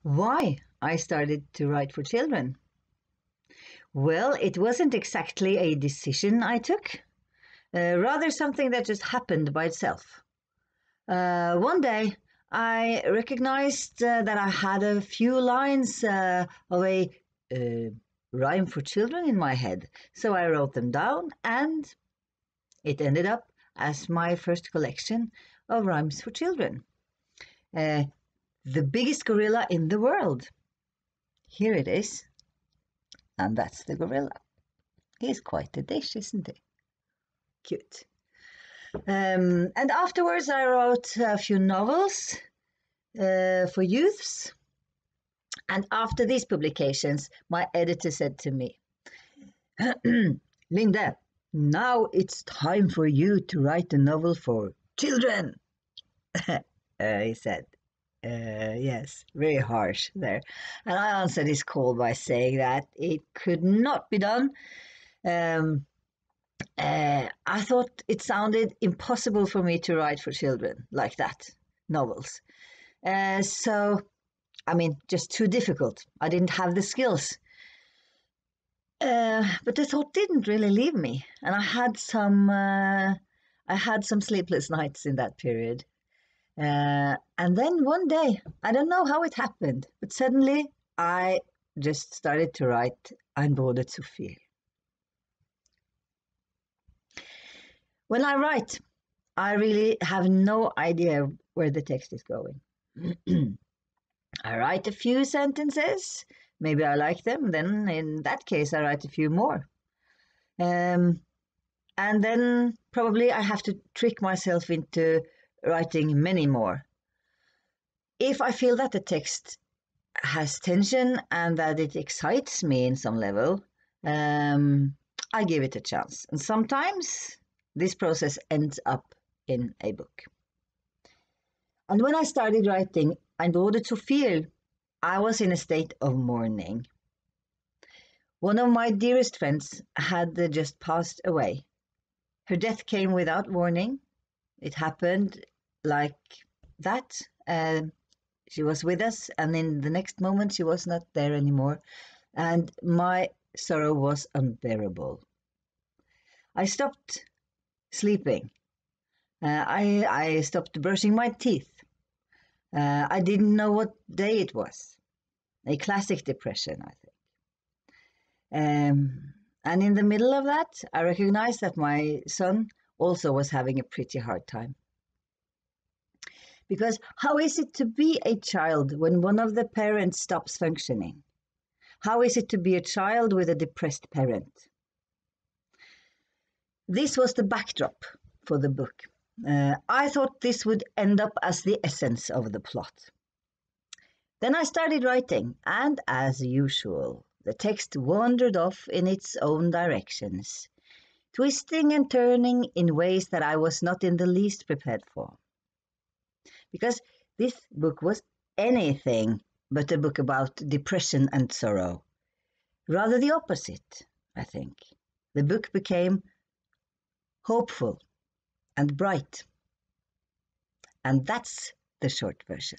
Why I started to write for children? Well, it wasn't exactly a decision I took, rather something that just happened by itself. One day, I recognized that I had a few lines of a uh, rhyme for children in my head, so I wrote them down, and it ended up as my first collection of rhymes for children. Uh, the biggest gorilla in the world. Here it is. And that's the gorilla. He's quite a dish, isn't he? Cute. And afterwards, I wrote a few novels for youths. And after these publications, my editor said to me, Linde, now it's time for you to write a novel for children. He said, yes, very harsh there. And I answered his call by saying that it could not be done. I thought it sounded impossible for me to write for children like that, novels. Just too difficult. I didn't have the skills. But the thought didn't really leave me, and I had some sleepless nights in that period. And then one day, I don't know how it happened, but suddenly I just started to write Ein Bruder, dazu, viel. When I write, I really have no idea where the text is going. I write a few sentences, maybe I like them, then in that case I write a few more. And then probably I have to trick myself into writing many more. If I feel that the text has tension and that it excites me in some level, I give it a chance. And sometimes this process ends up in a book. And when I started writing Ein Bruder, dazu, viel, I was in a state of mourning. One of my dearest friends had just passed away. Her death came without warning. It happened like that. She was with us, and in the next moment she was not there anymore, and my sorrow was unbearable. I stopped sleeping. I stopped brushing my teeth. I didn't know what day it was. A classic depression, I think. And in the middle of that, I recognized that my son also was having a pretty hard time. Because how is it to be a child when one of the parents stops functioning? How is it to be a child with a depressed parent? This was the backdrop for the book. I thought this would end up as the essence of the plot. Then I started writing, and as usual, the text wandered off in its own directions, twisting and turning in ways that I was not in the least prepared for. Because this book was anything but a book about depression and sorrow. Rather the opposite, I think. The book became hopeful and bright. And that's the short version.